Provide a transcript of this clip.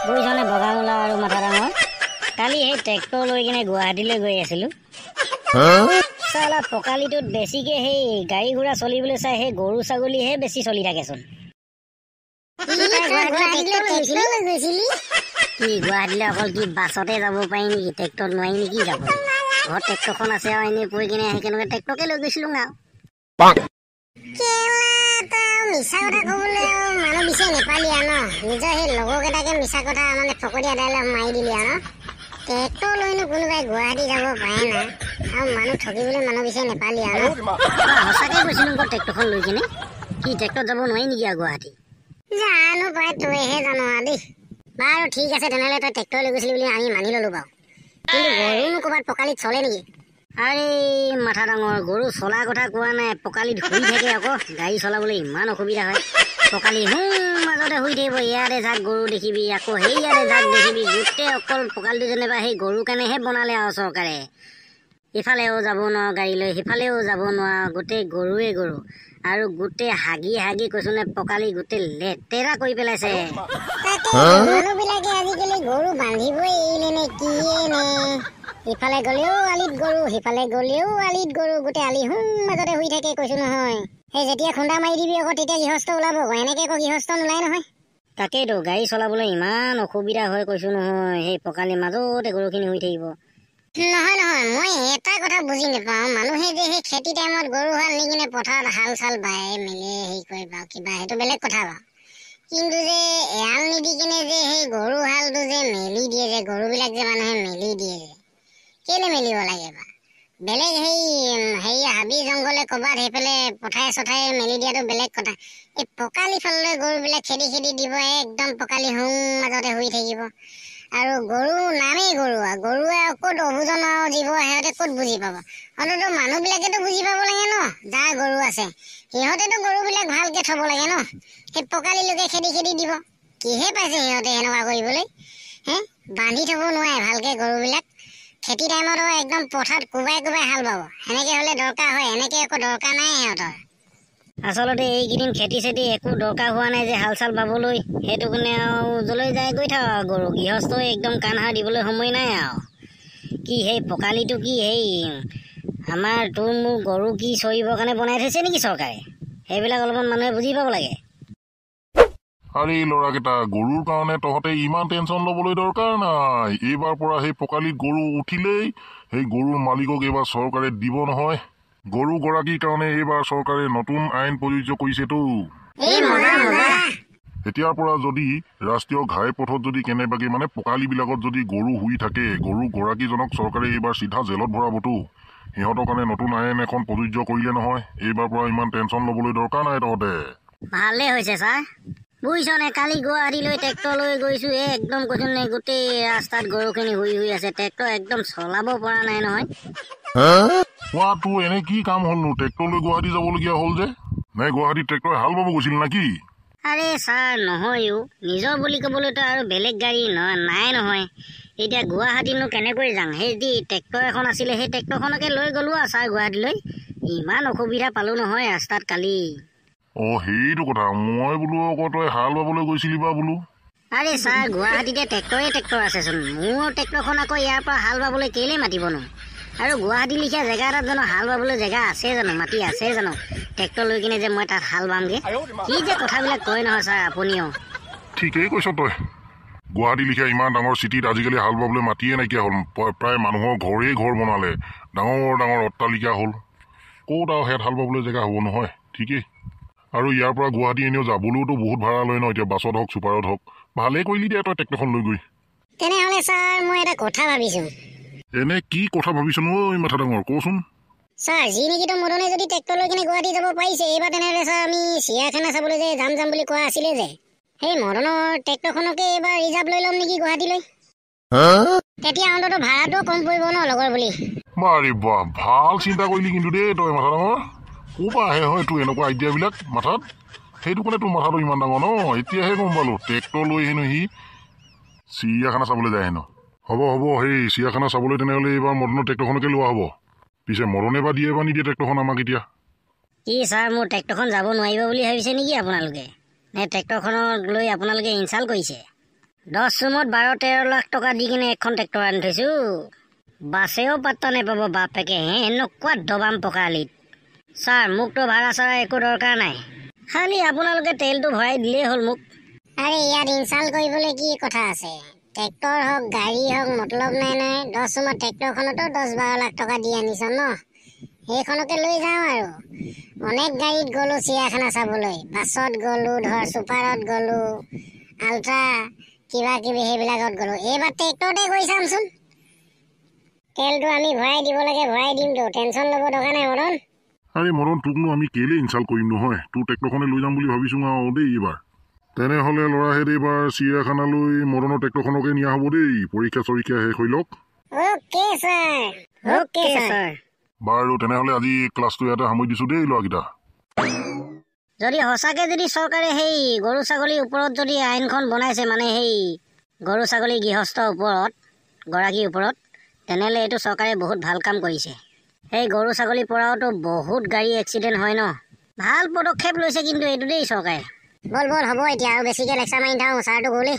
দুইজনে বগামূলা আৰু মাথা ডাঙৰ কালি সেই ট্ৰেক্টৰ লৈ কিনে গুৱাহাটীলৈ গৈ আছিলো। চালা পকালিটোত বেছিকে সেই গাড়ী ঘোঁৰা চলিবলৈ চাই সেই গৰু ছাগলীহে বেছি চলি থাকেচোন। কি গুৱাহাটীলৈ অকল কি বাছতে যাব পাৰি নেকি? ট্ৰেক্টৰত নোৱাৰি নেকি যাব? ঘৰত ট্ৰেক্টৰখন আছে আৰু এনেই পৰি কিনে সেইকাৰণে ট্ৰেক্টৰকে লৈ গৈছিলো না। মিছা কথা কবলৈ মানুহ বিচাৰি নেপালিয়া ন? নিজৰ সেই লগৰকেইটাকে মিছা কথা মানে ফকৰি আদায় মাৰি দিলি ন? ট্ৰেক্টৰ লৈনো কোনোবাই গুৱাহাটী যাব পাৰে না? আৰু মানুহ ঠকিবলৈ মানুহ বিচাৰি নেপালিয়া ন? সঁচাকে কৈছিলো আকৌ ট্ৰেক্টৰখন লৈ কিনে। কি ট্ৰেক্টৰত যাব নোৱাৰি নেকি আৰু গুৱাহাটী? জানো পাই, তইহে জানো আৰু দেই। বাৰু ঠিক আছে তেনেহ'লে তই ট্ৰেক্টৰ লৈ গৈছিলি বুলি আমি মানি ললো বাৰু, কিন্তু গৰুনো ক'ৰবাত পকালিত চলে নেকি? আৰে মাথা ডাঙৰ, গৰু চলাৰ কথা কোৱা নাই, পকালিত শুই থাকে আকৌ। গাড়ী চলাবলৈ ইমান অসুবিধা হয়। পকালি মাজতে শুই থাকিব, ইয়াতে যাক গৰু দেখিবি, আকৌ সেইয়াতে যাক দেখিবি, গোটেই অকল পকালিটো যেনিবা সেই গৰুৰ কাৰণেহে বনালে আৰু চৰকাৰে। ইফালেও যাব নোৱাৰ গাড়ী লৈ, সিফালেও যাব নোৱাৰ, গোটেই গৰুৱে গৰু। আৰু গোটেই হাগি হাগি কৈছো নে পকালি গোটেই লেতেৰা কৰি পেলাইছে। মানুহবিলাকে আজিকালি গৰু বান্ধিবই এৰিলে নে কিয়ে নে? ইফালে গলেও আলিত গৰু, সিফালে গলেও আলিত গৰু, গোটেই আলি মাজতে শুই থাকে কৈছো নহয়। সেই যেতিয়া খুন্দা মাৰি দিবি আকৌ তেতিয়া গৃহস্থ ওলাব, এনেকে আকৌ গৃহস্থ নোলাই নহয়। তাকেইতো গাড়ী চলাবলৈ ইমান অসুবিধা হয় কৈছো নহয়। সেই পকালিৰ মাজতে গৰুখিনি শুই থাকিব। নহয় নহয়, মই এটা কথা বুজি নাপাওঁ, মানুহে যে সেই খেতি টাইমত গৰু হাল নি কিনে পথাৰত হাল চাল বাই মেলি হেৰি কৰে বাৰু কিবা, সেইটো বেলেগ কথা বাৰু। কিন্তু যে এৰাল নিদি কিনে যে সেই গৰু হালটো যে মেলি দিয়ে, যে গৰুবিলাক যে মানুহে মেলি দিয়ে, যে কেলে মেলিব লাগে বা? বেলেগ হেৰি হাবি জংঘলে ক'ৰবাত সেইফালে পথাৰে চথাৰে মেলি দিয়াটো বেলেগ কথা। এই পকালি ফাললৈ গৰুবিলাক খেদি খেদি দিব, একদম পকালি মাজতে শুই থাকিব। আৰু গৰু নামেই গৰু, আৰু গৰুৱে ক'ত অবুজন আৰু জীৱ সিহঁতে ক'ত বুজি পাব? অন্তত মানুহবিলাকেতো বুজি পাব লাগে ন, যাৰ গৰু আছে সিহঁতেতো গৰুবিলাক ভালকে থব লাগে ন। সেই পকালিলৈকে খেদি খেদি দিব, কিহে পাইছে সিহঁতে এনেকুৱা কৰিবলৈ? বান্ধি থব নোৱাৰে ভালকে গৰুবিলাক। খেতি টাইমতো একদম পথাৰত কোবাই কোবাই হাল বাব, সেনেকে হলে দৰকাৰ হয়, এনেকে একো দৰকাৰ নাই সিহঁতৰ। আচলতে এইকেইদিন খেতি চেতি একো দৰকাৰ হোৱা নাই যে হাল চাল বাবলৈ, সেইটো কাৰণে আৰু যলৈ যায় গৈ থাক আৰু গৰু। গৃহস্থই একদম কাণ সাৰ দিবলৈ সময় নাই আৰু। কি সেই পকালিটো কি সেই আমাৰ তোৰ মোৰ গৰু কি চৰিবৰ কাৰণে বনাই থৈছে নেকি চৰকাৰে? সেইবিলাক অলপমান মানুহে বুজি পাব লাগে। আৰে ল'ৰাকেইটা, গৰুৰ কাৰণে তহঁতে ইমান টেনচন ল'বলৈ দৰকাৰ নাই। এইবাৰ পৰা সেই পকালিত গৰু উঠিলেই সেই গৰুৰ মালিকক এইবাৰ চৰকাৰে দিব নহয়। গৰু গৰাকীৰ কাৰণে এইবাৰ চৰকাৰে নতুন আইন প্ৰযোজ্য কৰিছেতো। এতিয়াৰ পৰা যদি ৰাষ্ট্ৰীয় ঘাইপথত যদি কেনেবাকে মানে পকালিবিলাকত যদি গৰু শুই থাকে, গৰু গৰাকীজনক চৰকাৰে এইবাৰ চিধা জেলত ভৰাবতো। সিহঁতৰ কাৰণে নতুন আইন এখন প্ৰযোজ্য কৰিলে নহয়। এইবাৰ পৰা ইমান টেনচন ল'বলৈ দৰকাৰ নাই তহঁতে। ভালে হৈছে ছাৰ, বুজিছনে? কালি গুৱাহাটীলৈ ট্ৰেক্টৰ লৈ গৈছো, একদম কৈছো নে গোটেই ৰাস্তাত গৰুখিনি শুই শুই আছে। ট্ৰেক্টৰ একদম চলাব পৰা নাই নহয়। তোৰ এনে কি কাম হ'লনো? ট্ৰেক্টৰ লৈ গুৱাহাটী যাবলগীয়া হ'ল যে? নাই গুৱাহাটীত ট্ৰেক্টৰে হাল বাব গৈছিল নেকি? আৰে ছাৰ নহয়ও, নিজৰ বুলি ক'বলৈতো আৰু বেলেগ গাড়ী নাই নহয়। এতিয়া গুৱাহাটীনো কেনেকৈ যাম? সেই যি ট্ৰেক্টৰ এখন আছিলে সেই ট্ৰেক্টৰখনকে লৈ গ'লো আৰু ছাৰ গুৱাহাটীলৈ। ইমান অসুবিধা পালো নহয় ৰাস্তাত কালি। সেইটো কথা, মই বোলো আকৌ তই হাল বাবলৈ গৈছিলি বা বোলো। আৰে ছাৰ গুৱাহাটীতে ট্ৰেক্টৰ আছেচোন। মোৰ ট্ৰেক্টৰখন আকৌ ইয়াৰ পৰা হাল বাবলৈ কেলেই মাতিবনো? আৰু গুৱাহাটী লিখীয়া জেগা এটাত জানো হাল বাবলৈ জেগা আছে জানো, মাটি আছে জানো? ট্ৰেক্টৰ লৈ কিনে যে মই তাত হাল বামগে, কি যে কথাবিলাক কয় নহয় ছাৰ আপুনিও। ঠিকেই কৈছ তই। গুৱাহাটী লিখীয়া ইমান ডাঙৰ চিটিত আজিকালি হাল বাবলৈ মাটিয়ে নাইকিয়া হ'ল। প্ৰায় মানুহৰ ঘৰেই ঘৰ বনালে, ডাঙৰ ডাঙৰ অট্টালিকা হ'ল। ক'ত আৰু হেয়াত হাল বাবলৈ জেগা হ'ব নহয়। ঠিকেই। আৰু ইয়াৰ পৰা গুৱাহাটী এনেও যাবলৈওতো বহুত ভাড়া লয় ন, এতিয়া বাছত হওক চুপাৰত হওক। ভালেই কৰিলি দিয়া তই ট্ৰেক্টৰখন লৈ গৈ। তেনেহ'লে ছাৰ মই এটা কথা ভাবিছো। এনে কি কথা ভাবিছনো ঐ মাথা ডাঙৰ, কচোন। ছাৰ যি নেকি মদনে যদি ট্ৰেক্টৰ লৈ কিনে গুৱাহাটী যাব পাৰিছে, এইবাৰ তেনেহ'লে ছাৰ আমি চিৰিয়াখানা চাবলৈ যে যাম বুলি কোৱা আছিলে যে, সেই মদনৰ ট্ৰেক্টৰখনকে এইবাৰ ৰিজাৰ্ভ লৈ ল'ম নেকি গুৱাহাটীলৈ? তেতিয়া অন্তত ভাড়াটোও কম পৰিব ন লগৰ বুলি। বাৰে বাহ, ভাল চিন্তা কৰিলি কিন্তু দেই তই মাথা ডাঙৰ। ক'ৰপৰা আহে হয় তোৰ এনেকুৱা আইডিয়াবিলাক মাথাত? সেইটো কাৰণে তোৰ মাথাটো ইমান ডাঙৰ ন? এতিয়াহে গম পালো ট্ৰেক্টৰ লৈ হেনো সি চিৰিয়াখানা চাবলৈ যায় হেনো। হ'ব সেই চিৰিয়াখানা চাবলৈ তেনেহ'লে এইবাৰ মদনৰ ট্ৰেক্টৰখনকে লোৱা হ'ব। পিছে মদনে বা দিয়ে বা নিদিয়ে ট্ৰেক্টৰখন আমাক এতিয়া? কি ছাৰ মোৰ ট্ৰেক্টৰখন যাব নোৱাৰিব বুলি ভাবিছে নেকি আপোনালোকে? নে ট্ৰেক্টৰখনক লৈ আপোনালোকে ইনচাল্ট কৰিছে? 10 চুমত 12-13 লাখ টকা দি কিনে এখন ট্ৰেক্টৰ আনি থৈছো। বাছেও পাত্তা নাপাব বাপেকে এনেকুৱা দবাম পকালিত। ছাৰ মোকতো ভাড়া চাৰা একো দৰকাৰ নাই, খালি আপোনালোকে তেলটো ভৰাই দিলেই হ'ল মোক। আৰে ইয়াত ইনচাল্ট কৰিবলৈ কি কথা আছে? ট্ৰেক্টৰ হওক গাড়ী হওক মতলব নাই নাই। 10 চুমত ট্ৰেক্টৰখনতো 10-12 লাখ টকা দি আনিছ ন, সেইখনকে লৈ যাওঁ আৰু। অনেক গাড়ীত গ'লো চিৰিয়াখানা চাবলৈ, বাছত গ'লো, ধৰ চুপাৰত গ'লো, আল্ট্ৰা কিবা কিবি সেইবিলাকত গ'লো। এইবাৰ ট্ৰেক্টৰতে গৈ চামচোন। তেলটো আমি ভৰাই দিব লাগে, ভৰাই দিমতো, টেনশ্যন ল'ব দৰকাৰ নাই মদন। আৰে মদন, তোকনো আমি কেলে ইনচাল্ট কৰিম নহয়? তোৰ ট্ৰেক্টৰখনে লৈ যাম বুলি ভাবিছো আৰু দেই এইবাৰ। তেনেহ'লে ল'ৰাহেঁত এইবাৰ চিৰিয়াখানালৈ মদনৰ ট্ৰেক্টৰখনকে নিয়া হ'ব দেই, পৰীক্ষা চৰীক্ষা শেষ হৈ লওক। Okay sir, okay sir. বাৰু তেনেহ'লে আজি ক্লাছটো ইয়াতে সামৰি দিছোঁ দেই ল'ৰাকেইটা। যদি সঁচাকৈ যদি চৰকাৰে সেই গৰু ছাগলীৰ ওপৰত যদি আইনখন বনাইছে, মানে সেই গৰু ছাগলী গৃহস্থৰ ওপৰত, গৰাকীৰ ওপৰত, তেনেহ'লে এইটো চৰকাৰে বহুত ভাল কাম কৰিছে। সেই গৰু ছাগলীৰ পৰাওতো বহুত গাড়ী এক্সিডেণ্ট হয় ন, ভাল পদক্ষেপ লৈছে কিন্তু এইটো দেই চৰকাৰে। বল বল হ'ব এতিয়া, আৰু বেছিকৈ লেকচাৰ মাৰি থাকোঁ, ছাৰটো গ'লেই।